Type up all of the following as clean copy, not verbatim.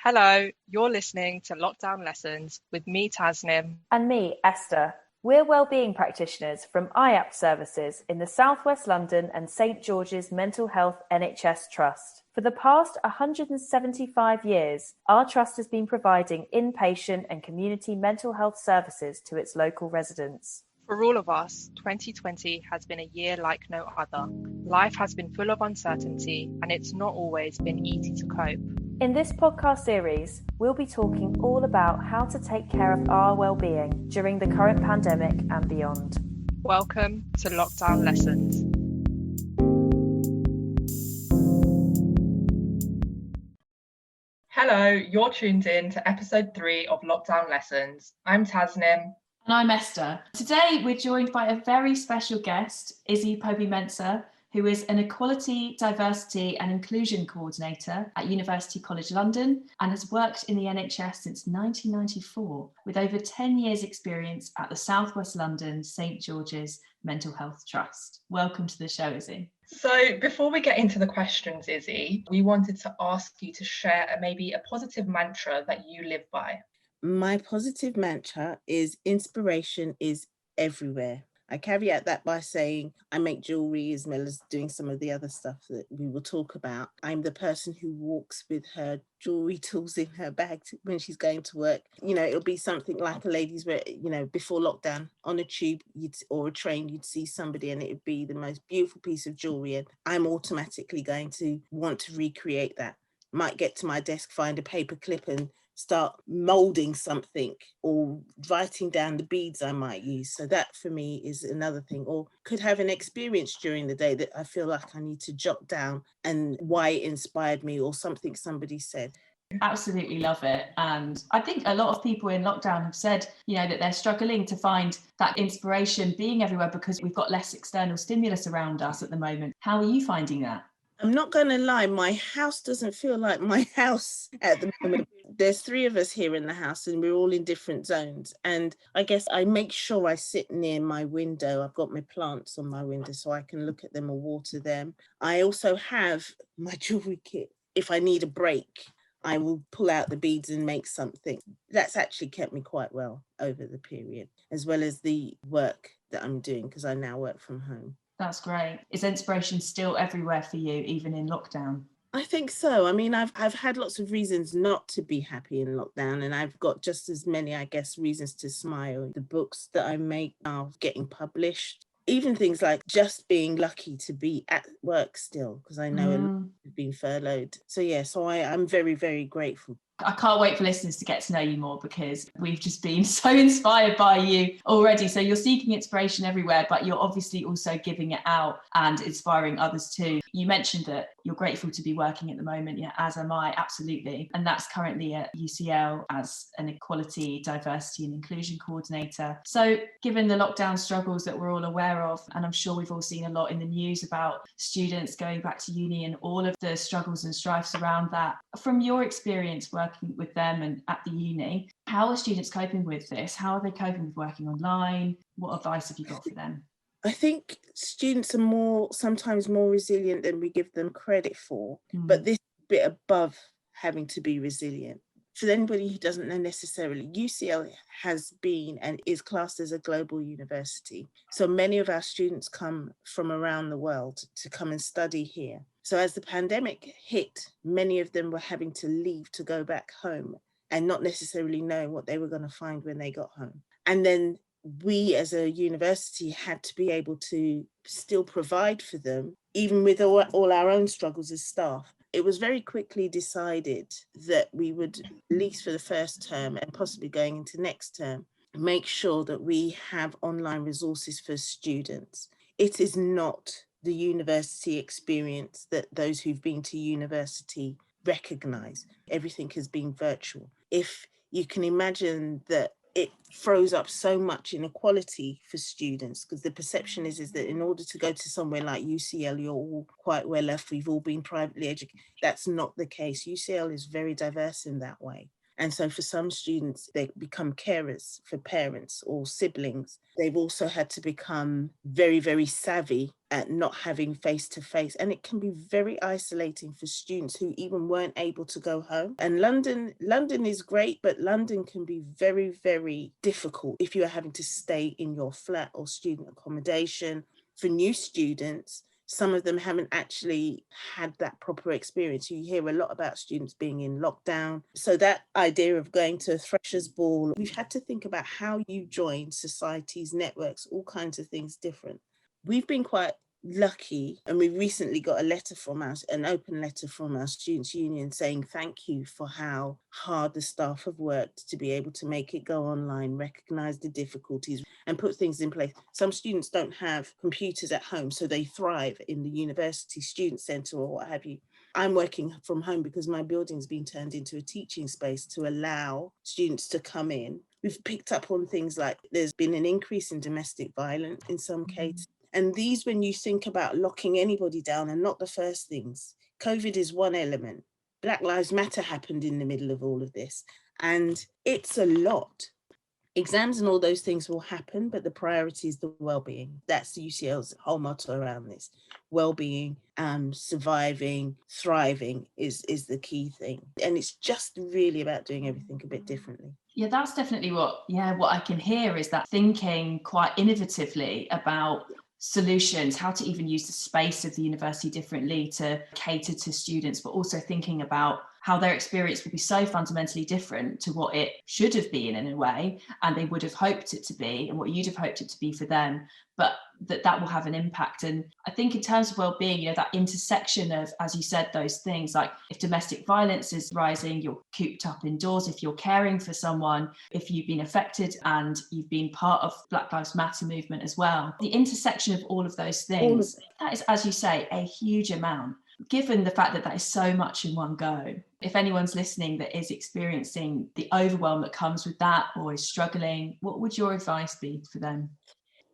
Hello, you're listening to Lockdown Lessons with me, Tasnim. And me, Esther. We're wellbeing practitioners from IAP Services in the South West London and St George's Mental Health NHS Trust. For the past 175 years, our trust has been providing inpatient and community mental health services to its local residents. For all of us, 2020 has been a year like no other. Life has been full of uncertainty, and it's not always been easy to cope. In this podcast series, we'll be talking all about how to take care of our well-being during the current pandemic and beyond. Welcome to Lockdown Lessons. Hello, you're tuned in to episode 3 of Lockdown Lessons. I'm Tasnim. And I'm Esther. Today we're joined by a very special guest, Izzie Kpobie-Mensah, who is an Equality, Diversity and Inclusion Coordinator at University College London and has worked in the NHS since 1994 with over 10 years experience at the South West London St George's Mental Health Trust. Welcome to the show, Izzie. So before we get into the questions, Izzie, we wanted to ask you to share maybe a positive mantra that you live by. My positive mantra is inspiration is everywhere. I caveat that by saying I make jewellery as well as doing some of the other stuff that we will talk about. I'm the person who walks with her jewellery tools in her bag when she's going to work. You know, it'll be something like a ladies' wear, before lockdown on a tube or a train, you'd see somebody and it'd be the most beautiful piece of jewellery. And I'm automatically going to want to recreate that. Might get to my desk, find a paper clip and start molding something or writing down the beads I might use. So that for me is another thing. Or could have an experience during the day that I feel like I need to jot down and why it inspired me or something somebody said. Absolutely love it. And I think a lot of people in lockdown have said, that they're struggling to find that inspiration being everywhere because we've got less external stimulus around us at the moment. How are you finding that? I'm not going to lie, my house doesn't feel like my house at the moment. There's 3 of us here in the house and we're all in different zones. And I guess I make sure I sit near my window. I've got my plants on my window so I can look at them or water them. I also have my jewellery kit. If I need a break, I will pull out the beads and make something. That's actually kept me quite well over the period, as well as the work that I'm doing because I now work from home. That's great. Is inspiration still everywhere for you, even in lockdown? I think so. I mean, I've had lots of reasons not to be happy in lockdown, and I've got just as many, I guess, reasons to smile. The books that I make are getting published. Even things like just being lucky to be at work still, because I know a lot have been furloughed. So I'm very, very grateful. I can't wait for listeners to get to know you more because we've just been so inspired by you already. So you're seeking inspiration everywhere, but you're obviously also giving it out and inspiring others too. You mentioned that you're grateful to be working at the moment. Yeah, as am I, absolutely. And that's currently at UCL as an Equality, Diversity and Inclusion Coordinator. So given the lockdown struggles that we're all aware of, and I'm sure we've all seen a lot in the news about students going back to uni and all of the struggles and strifes around that, from your experience working with them and at the uni, how are students coping with this? How are they coping with working online? What advice have you got for them? I think students are sometimes more resilient than we give them credit for, but this bit above having to be resilient. For anybody who doesn't know necessarily, UCL has been and is classed as a global university. So many of our students come from around the world to come and study here. So as the pandemic hit, many of them were having to leave to go back home and not necessarily knowing what they were going to find when they got home. And then we as a university had to be able to still provide for them, even with all our own struggles as staff. It was very quickly decided that we would, at least for the first term and possibly going into next term, make sure that we have online resources for students. It is not the university experience that those who've been to university recognise. Everything has been virtual. If you can imagine that it throws up so much inequality for students, because the perception is that in order to go to somewhere like UCL, you're all quite well off, we've all been privately educated. That's not the case. UCL is very diverse in that way. And so for some students, they become carers for parents or siblings. They've also had to become very, very savvy at not having face-to-face. And it can be very isolating for students who even weren't able to go home. And London is great, but London can be very, very difficult if you are having to stay in your flat or student accommodation. For new students, some of them haven't actually had that proper experience. You hear a lot about students being in lockdown. So that idea of going to a freshers' ball, we've had to think about how you join societies, networks, all kinds of things different. We've been quite lucky, and we recently got an open letter from our Students' Union saying thank you for how hard the staff have worked to be able to make it go online, recognise the difficulties and put things in place. Some students don't have computers at home, so they thrive in the university student centre or what have you. I'm working from home because my building's been turned into a teaching space to allow students to come in. We've picked up on things like there's been an increase in domestic violence in some cases. And these, when you think about locking anybody down, are not the first things. COVID is one element. Black Lives Matter happened in the middle of all of this. And it's a lot. Exams and all those things will happen, but the priority is the well-being. That's the UCL's whole motto around this. Well-being, surviving, thriving is the key thing. And it's just really about doing everything a bit differently. Yeah, that's definitely what I can hear is that thinking quite innovatively about solutions, how to even use the space of the university differently to cater to students, but also thinking about how their experience will be so fundamentally different to what it should have been in a way, and they would have hoped it to be, and what you'd have hoped it to be for them, but that will have an impact. And I think in terms of well-being, that intersection of, as you said, those things, like if domestic violence is rising, you're cooped up indoors, if you're caring for someone, if you've been affected and you've been part of Black Lives Matter movement as well, the intersection of all of those things, that is, as you say, a huge amount. Given the fact that is so much in one go, if anyone's listening that is experiencing the overwhelm that comes with that or is struggling, what would your advice be for them?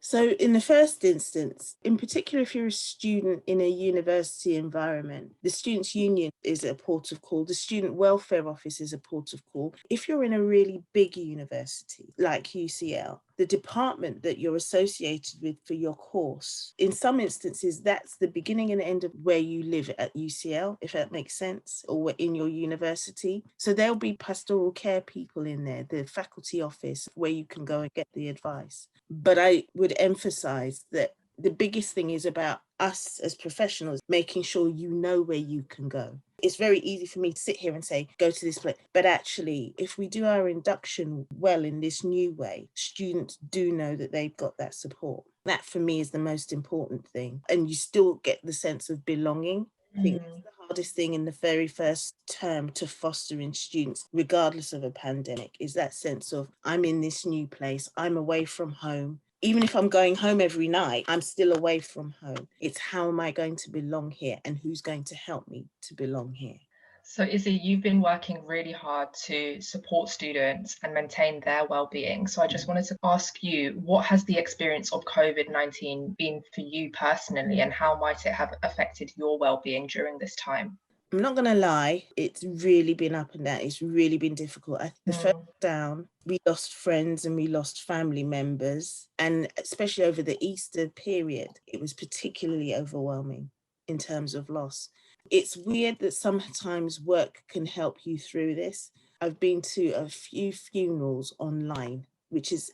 So in the first instance, in particular, if you're a student in a university environment, the Students' Union is a port of call. The Student Welfare Office is a port of call. If you're in a really big university like UCL, the department that you're associated with for your course, in some instances, that's the beginning and end of where you live at UCL, if that makes sense, or in your university. So there'll be pastoral care people in there, the faculty office, where you can go and get the advice. But I would emphasize that the biggest thing is about us as professionals, making sure you know where you can go. It's very easy for me to sit here and say, go to this place. But actually, if we do our induction well in this new way, students do know that they've got that support. That for me is the most important thing. And you still get the sense of belonging. I think that's the hardest thing in the very first term to foster in students, regardless of a pandemic, is that sense of I'm in this new place, I'm away from home. Even if I'm going home every night, I'm still away from home. It's how am I going to belong here and who's going to help me to belong here? So Izzie, you've been working really hard to support students and maintain their well-being. So I just wanted to ask you, what has the experience of COVID-19 been for you personally, and how might it have affected your well-being during this time? I'm not going to lie, it's really been up and down. It's really been difficult. The first down, we lost friends and we lost family members. And especially over the Easter period, it was particularly overwhelming in terms of loss. It's weird that sometimes work can help you through this. I've been to a few funerals online, which is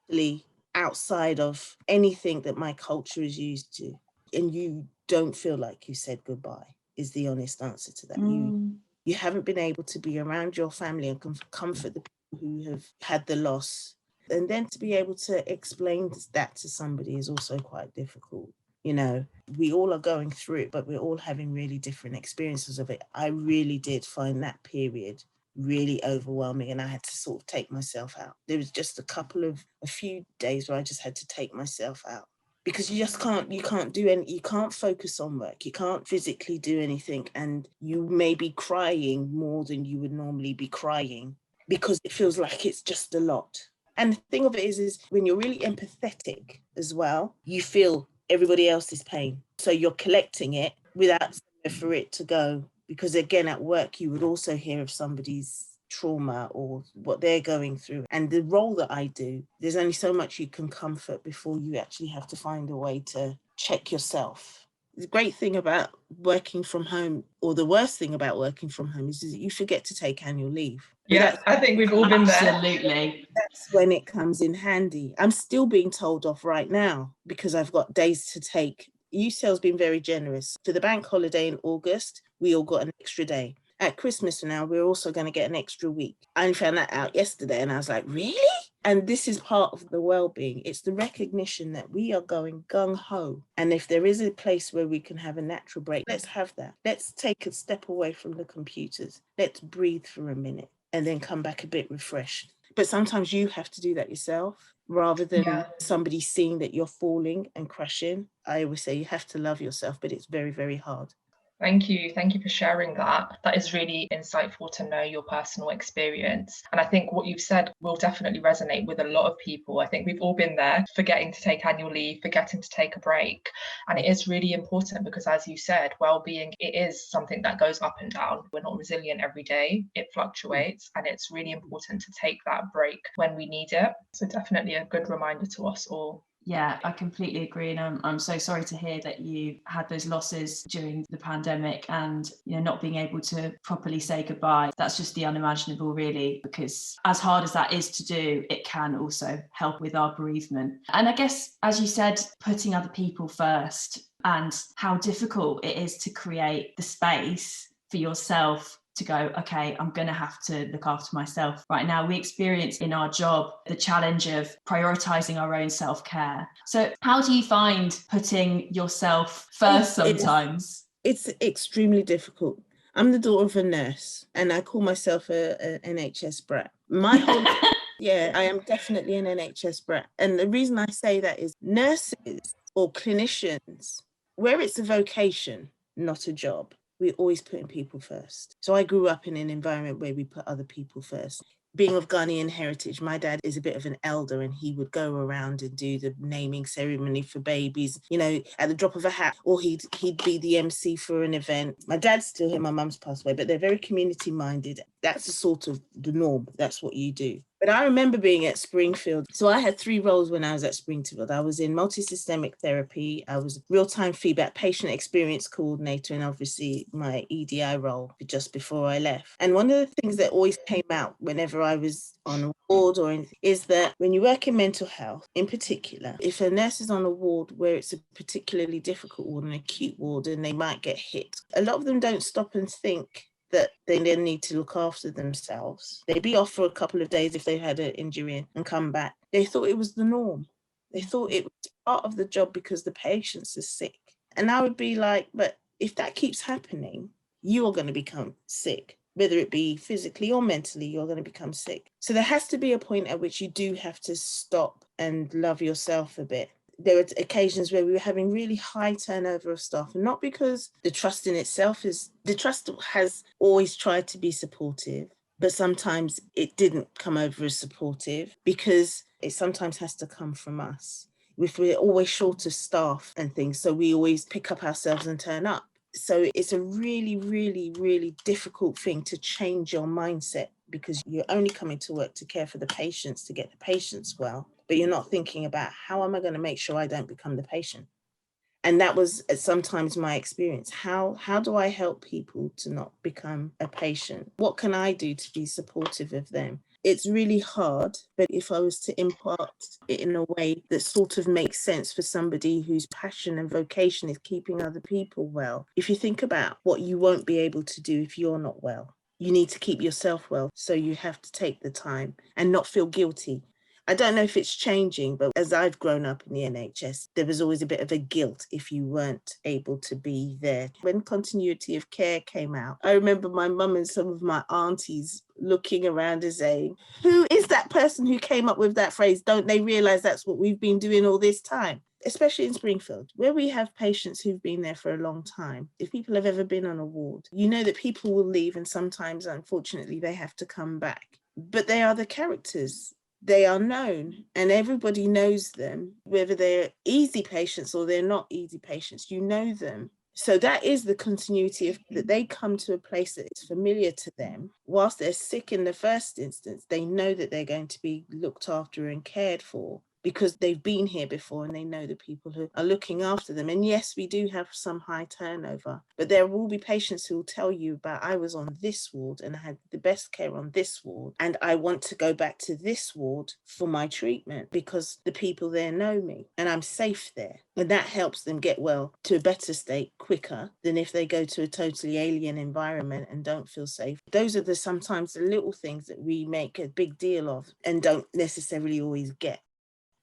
totally outside of anything that my culture is used to. And you don't feel like you said goodbye, is the honest answer to that. You haven't been able to be around your family and comfort the people who have had the loss. And then to be able to explain that to somebody is also quite difficult. You know, we all are going through it, but we're all having really different experiences of it. I really did find that period really overwhelming, and I had to sort of take myself out. There was just a few days where I just had to take myself out. Because you can't focus on work, you can't physically do anything, and you may be crying more than you would normally be crying because it feels like it's just a lot. And the thing of it is when you're really empathetic as well, you feel everybody else's pain. So you're collecting it without somewhere for it to go. Because again, at work, you would also hear of somebody's trauma or what they're going through. And the role that I do, there's only so much you can comfort before you actually have to find a way to check yourself. The great thing about working from home, or the worst thing about working from home, is that you forget to take annual leave. Yeah, I think we've all been there. Absolutely. That's when it comes in handy. I'm still being told off right now because I've got days to take. UCL's been very generous. For the bank holiday in August, we all got an extra day. At Christmas now, we're also going to get an extra week. I only found that out yesterday and I was like, really? And this is part of the well-being. It's the recognition that we are going gung-ho. And if there is a place where we can have a natural break, let's have that. Let's take a step away from the computers. Let's breathe for a minute and then come back a bit refreshed. But sometimes you have to do that yourself rather than somebody seeing that you're falling and crashing. I always say you have to love yourself, but it's very, very hard. Thank you. Thank you for sharing that. That is really insightful to know your personal experience. And I think what you've said will definitely resonate with a lot of people. I think we've all been there, forgetting to take annual leave, forgetting to take a break. And it is really important because, as you said, well-being, it is something that goes up and down. We're not resilient every day. It fluctuates. And it's really important to take that break when we need it. So definitely a good reminder to us all. Yeah, I completely agree. And I'm so sorry to hear that you had those losses during the pandemic and, you know, not being able to properly say goodbye. That's just the unimaginable, really, because as hard as that is to do, it can also help with our bereavement. And I guess, as you said, putting other people first and how difficult it is to create the space for yourself to go, okay, I'm going to have to look after myself right now. We experience in our job the challenge of prioritizing our own self-care. So how do you find putting yourself first sometimes? It's extremely difficult. I'm the daughter of a nurse and I call myself an NHS brat. My whole yeah, I am definitely an NHS brat. And the reason I say that is nurses or clinicians, where it's a vocation, not a job, we're always putting people first. So I grew up in an environment where we put other people first. Being of Ghanaian heritage, my dad is a bit of an elder and he would go around and do the naming ceremony for babies, you know, at the drop of a hat, or he'd be the MC for an event. My dad's still here, my mum's passed away, but they're very community minded. That's the sort of the norm. That's what you do. But I remember being at Springfield. So I had 3 roles when I was at Springfield. I was in multisystemic therapy. I was real-time feedback patient experience coordinator, and obviously my EDI role just before I left. And one of the things that always came out whenever I was on a ward or anything is that when you work in mental health, in particular, if a nurse is on a ward where it's a particularly difficult ward, an acute ward, and they might get hit, a lot of them don't stop and think that they then need to look after themselves. They'd be off for a couple of days if they had an injury and come back. They thought it was the norm. They thought it was part of the job because the patients are sick. And I would be like, but if that keeps happening, you are going to become sick. Whether it be physically or mentally, you're going to become sick. So there has to be a point at which you do have to stop and love yourself a bit. There were occasions where we were having really high turnover of staff, and not because the trust in itself the trust has always tried to be supportive, but sometimes it didn't come over as supportive because it sometimes has to come from us. If we're always short of staff and things, so we always pick up ourselves and turn up. So it's a really, really, really difficult thing to change your mindset because you're only coming to work to care for the patients, to get the patients well, but you're not thinking about how am I going to make sure I don't become the patient? And that was sometimes my experience. How do I help people to not become a patient? What can I do to be supportive of them? It's really hard, but if I was to impart it in a way that sort of makes sense for somebody whose passion and vocation is keeping other people well, if you think about what you won't be able to do if you're not well, you need to keep yourself well. So you have to take the time and not feel guilty. I don't know if it's changing, but as I've grown up in the NHS, there was always a bit of a guilt if you weren't able to be there. When continuity of care came out, I remember my mum and some of my aunties looking around and saying, who is that person who came up with that phrase? Don't they realise that's what we've been doing all this time? Especially in Springfield, where we have patients who've been there for a long time. If people have ever been on a ward, you know that people will leave and sometimes, unfortunately, they have to come back. But they are the characters. They are known and everybody knows them, whether they're easy patients or they're not easy patients, you know them. So that is the continuity of that they come to a place that is familiar to them. Whilst they're sick in the first instance, they know that they're going to be looked after and cared for because they've been here before and they know the people who are looking after them. And yes, we do have some high turnover, but there will be patients who will tell you about, I was on this ward and I had the best care on this ward, and I want to go back to this ward for my treatment because the people there know me and I'm safe there. And that helps them get well to a better state quicker than if they go to a totally alien environment and don't feel safe. Those are sometimes the little things that we make a big deal of and don't necessarily always get.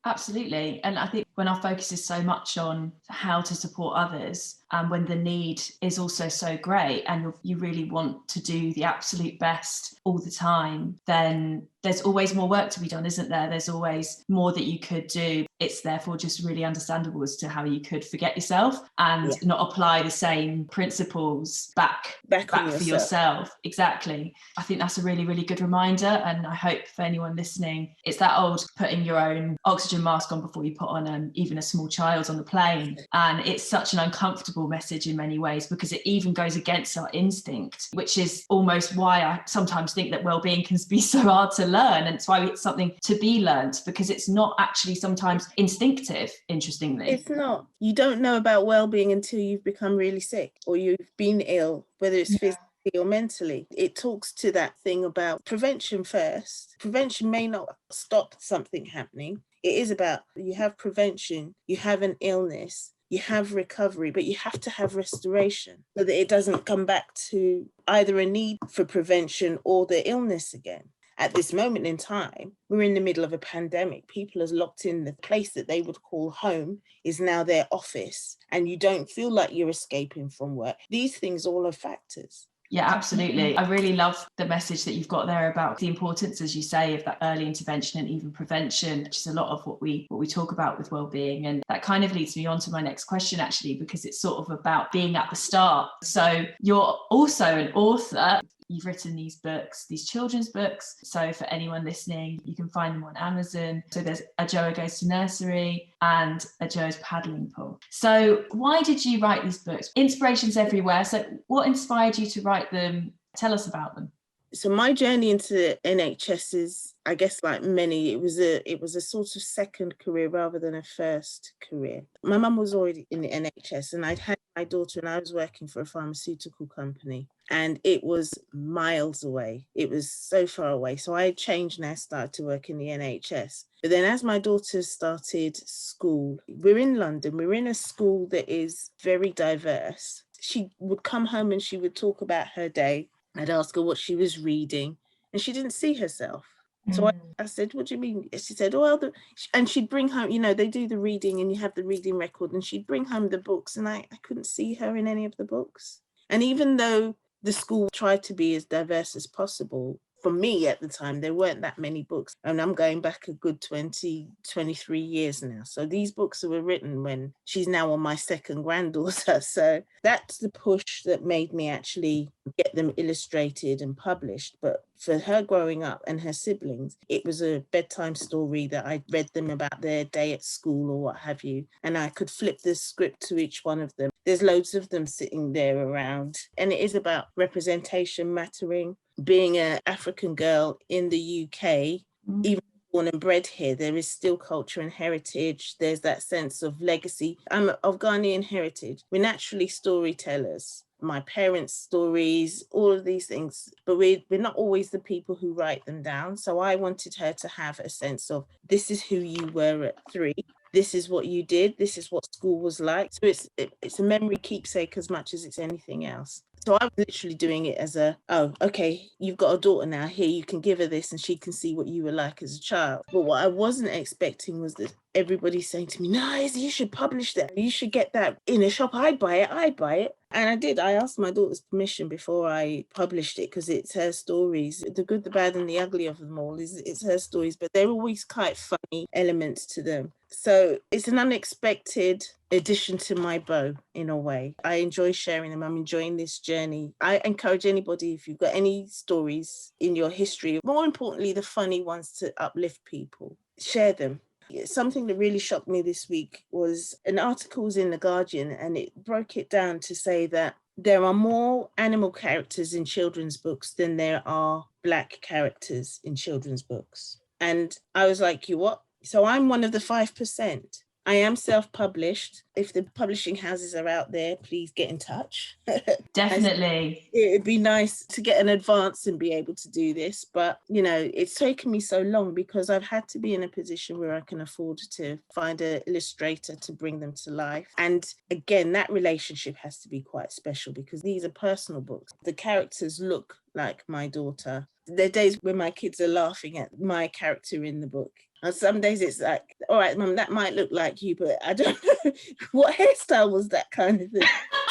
Absolutely. And I think when our focus is so much on how to support others, and when the need is also so great and you really want to do the absolute best all the time, then there's always more work to be done, isn't there? There's always more that you could do. It's therefore just really understandable as to how you could forget yourself and not apply the same principles back for yourself. Exactly. I think that's a really, really good reminder. And I hope for anyone listening, it's that old putting your own oxygen mask on before you put on even a small child on the plane. And it's such an uncomfortable message in many ways because it even goes against our instinct, which is almost why I sometimes think that well-being can be so hard to learn. And it's why it's something to be learned, because it's not actually sometimes instinctive, interestingly. It's not. You don't know about well-being until you've become really sick or you've been ill, whether it's physically or mentally. It talks to that thing about prevention first. Prevention may not stop something happening. It is about, you have prevention, you have an illness, you have recovery, but you have to have restoration so that it doesn't come back to either a need for prevention or the illness again. At this moment in time, we're in the middle of a pandemic. People are locked in. The place that they would call home is now their office, and you don't feel like you're escaping from work. These things all are factors. Yeah, absolutely. I really love the message that you've got there about the importance, as you say, of that early intervention and even prevention, which is a lot of what we talk about with wellbeing. And that kind of leads me on to my next question, actually, because it's sort of about being at the start. So you're also an author. You've written these books, these children's books. So for anyone listening, you can find them on Amazon. So there's A Joa Goes to Nursery and A Joa's Paddling Pool. So why did you write these books? Inspiration's everywhere. So what inspired you to write them? Tell us about them. So my journey into NHS is, I guess, like many, it was a sort of second career rather than a first career. My mum was already in the NHS and I'd had my daughter and I was working for a pharmaceutical company and it was miles away. It was so far away. So I changed and I started to work in the NHS. But then as my daughter started school, we're in London, we're in a school that is very diverse. She would come home and she would talk about her day. I'd ask her what she was reading and she didn't see herself. So I said, what do you mean? She said, well, and she'd bring home, they do the reading and you have the reading record, and she'd bring home the books and I couldn't see her in any of the books. And even though the school tried to be as diverse as possible, for me at the time, there weren't that many books. And I'm going back a good 23 years now. So these books were written when she's now on my second granddaughter. So that's the push that made me actually get them illustrated and published. But for her growing up and her siblings, it was a bedtime story that I read them about their day at school or what have you. And I could flip the script to each one of them. There's loads of them sitting there around. And it is about representation mattering. Being an African girl in the UK, even born and bred here, there is still culture and heritage. There's that sense of legacy. I'm of Ghanaian heritage. We're naturally storytellers. My parents' stories, all of these things, but we're not always the people who write them down. So I wanted her to have a sense of, this is who you were at 3. This is what you did. This is what school was like. So it's a memory keepsake as much as it's anything else. So I was literally doing it as okay, you've got a daughter now, here, you can give her this and she can see what you were like as a child. But what I wasn't expecting was that everybody saying to me, no, Izzie, you should publish that. You should get that in a shop. I'd buy it. And I did. I asked my daughter's permission before I published it because it's her stories. The good, the bad and the ugly of them all it's her stories, but they're always quite funny elements to them. So it's an unexpected addition to my bow in a way. I enjoy sharing them. I'm enjoying this journey. I encourage anybody, if you've got any stories in your history, more importantly, the funny ones to uplift people, share them. Something that really shocked me this week was an article was in The Guardian, and it broke it down to say that there are more animal characters in children's books than there are Black characters in children's books. And I was like, you what? So I'm one of the 5%. I am self-published. If the publishing houses are out there, please get in touch. Definitely. It'd be nice to get an advance and be able to do this. But, you know, it's taken me so long because I've had to be in a position where I can afford to find an illustrator to bring them to life. And again, that relationship has to be quite special because these are personal books. The characters look like my daughter. There are days when my kids are laughing at my character in the book. And some days it's like, all right, Mum, that might look like you, but I don't know what hairstyle was that kind of thing.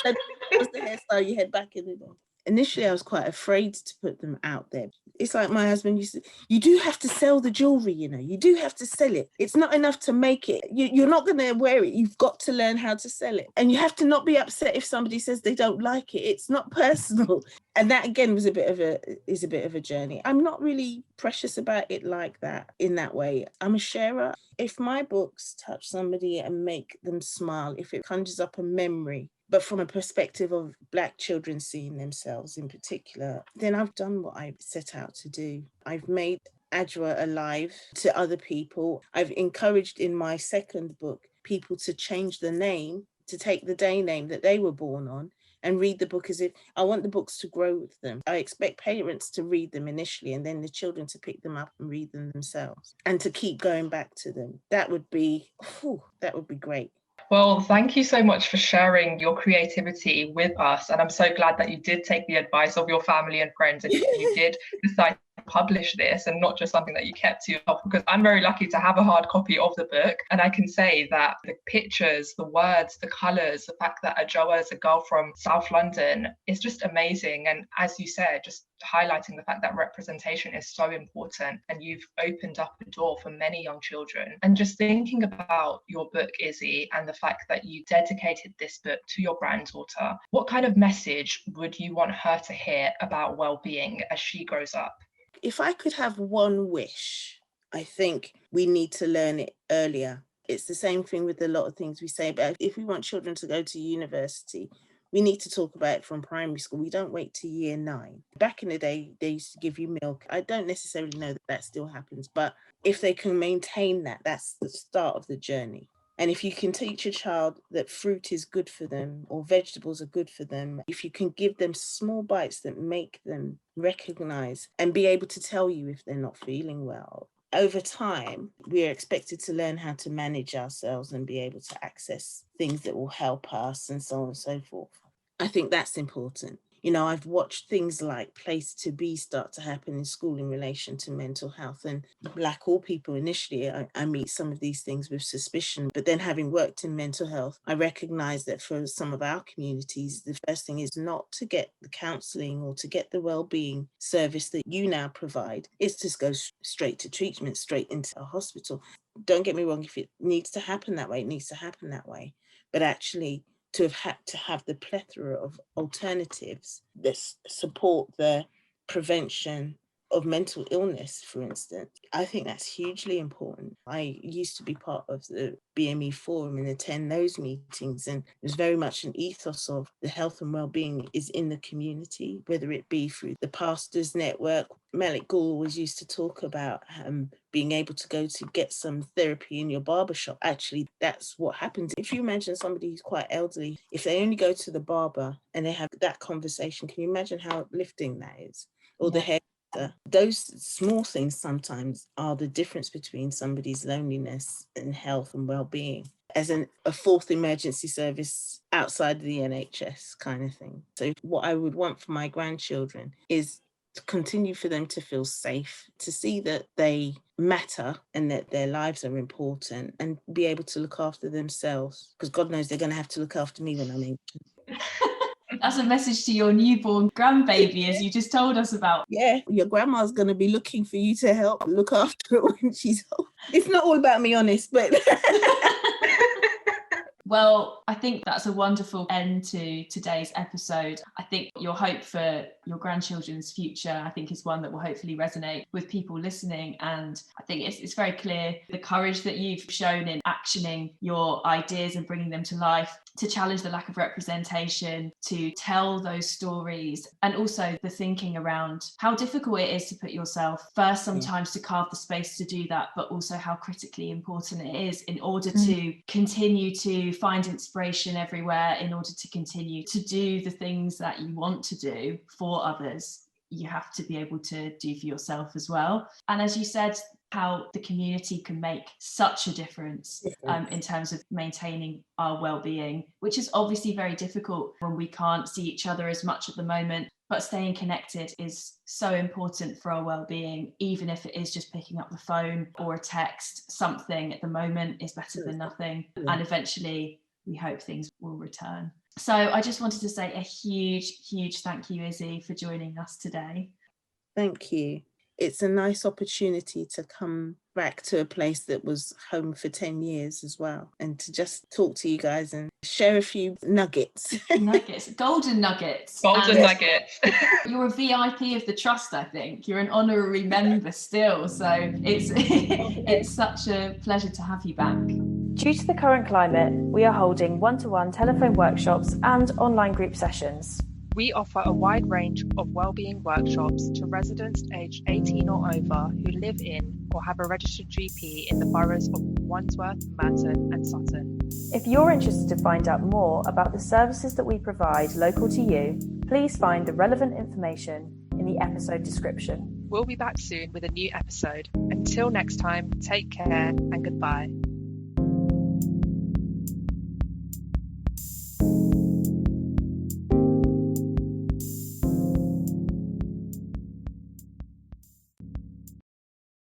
What was the hairstyle you had back in the day? Initially, I was quite afraid to put them out there. It's like my husband used to, you do have to sell the jewelry, you know, you do have to sell it. It's not enough to make it. You're not going to wear it. You've got to learn how to sell it. And you have to not be upset if somebody says they don't like it. It's not personal. And that, again, is a bit of a journey. I'm not really precious about it like that, in that way. I'm a sharer. If my books touch somebody and make them smile, if it conjures up a memory, but from a perspective of Black children seeing themselves in particular, then I've done what I set out to do. I've made Adwoa alive to other people. I've encouraged in my second book people to change the name, to take the day name that they were born on and read the book as if I want the books to grow with them. I expect parents to read them initially and then the children to pick them up and read them themselves and to keep going back to them. That would be great. Well, thank you so much for sharing your creativity with us. And I'm so glad that you did take the advice of your family and friends and you did decide to publish this and not just something that you kept to yourself, because I'm very lucky to have a hard copy of the book. And I can say that the pictures, the words, the colours, the fact that Adwoa is a girl from South London is just amazing. And as you said, just highlighting the fact that representation is so important and you've opened up a door for many young children. And just thinking about your book, Izzie, and the fact that you dedicated this book to your granddaughter, what kind of message would you want her to hear about well-being as she grows up? If I could have one wish, I think we need to learn it earlier. It's the same thing with a lot of things we say, but if we want children to go to university, we need to talk about it from primary school. We don't wait to year 9. Back in the day, they used to give you milk. I don't necessarily know that still happens, but if they can maintain that, that's the start of the journey. And if you can teach a child that fruit is good for them or vegetables are good for them, if you can give them small bites that make them recognize and be able to tell you if they're not feeling well, over time, we are expected to learn how to manage ourselves and be able to access things that will help us and so on and so forth. I think that's important. You know, I've watched things like Place to Be start to happen in school in relation to mental health. And Black all people, initially, I meet some of these things with suspicion. But then having worked in mental health, I recognise that for some of our communities, the first thing is not to get the counselling or to get the wellbeing service that you now provide. It's to go straight to treatment, straight into a hospital. Don't get me wrong, if it needs to happen that way, it needs to happen that way. But actually, to have had to have the plethora of alternatives that support the prevention of mental illness, for instance, I think that's hugely important. I used to be part of the BME forum and attend those meetings, and there's very much an ethos of the health and well-being is in the community, whether it be through the Pastors Network. Malik Gul always used to talk about being able to go to get some therapy in your barbershop. Actually, that's what happens. If you imagine somebody who's quite elderly, if they only go to the barber and they have that conversation, can you imagine how uplifting that is? Or the hair. Those small things sometimes are the difference between somebody's loneliness and health and well-being as a fourth emergency service outside the NHS kind of thing. So what I would want for my grandchildren is to continue for them to feel safe, to see that they matter and that their lives are important, and be able to look after themselves, because God knows they're going to have to look after me when I'm in. That's a message to your newborn grandbaby, as you just told us about. Yeah, your grandma's going to be looking for you to help look after her when she's old. It's not all about me, honest, but Well, I think that's a wonderful end to today's episode. I think your hope for your grandchildren's future, I think, is one that will hopefully resonate with people listening. And I think it's very clear the courage that you've shown in actioning your ideas and bringing them to life, to challenge the lack of representation, to tell those stories, and also the thinking around how difficult it is to put yourself first sometimes to carve the space to do that, but also how critically important it is in order to continue to find inspiration everywhere, in order to continue to do the things that you want to do for others. You have to be able to do for yourself as well. And as you said, how the community can make such a difference in terms of maintaining our well-being, which is obviously very difficult when we can't see each other as much at the moment. But staying connected is so important for our well-being, even if it is just picking up the phone or a text. Something at the moment is better than nothing. And eventually, we hope things will return. So I just wanted to say a huge thank you, Izzie, for joining us today. Thank you. It's a nice opportunity to come back to a place that was home for 10 years as well, and to just talk to you guys and share a few nuggets. Golden nuggets. Nuggets. You're a VIP of the Trust, I think. You're an honorary member still. So it's such a pleasure to have you back. Due to the current climate, we are holding one-to-one telephone workshops and online group sessions. We offer a wide range of wellbeing workshops to residents aged 18 or over who live in or have a registered GP in the boroughs of Wandsworth, Merton and Sutton. If you're interested to find out more about the services that we provide local to you, please find the relevant information in the episode description. We'll be back soon with a new episode. Until next time, take care and goodbye.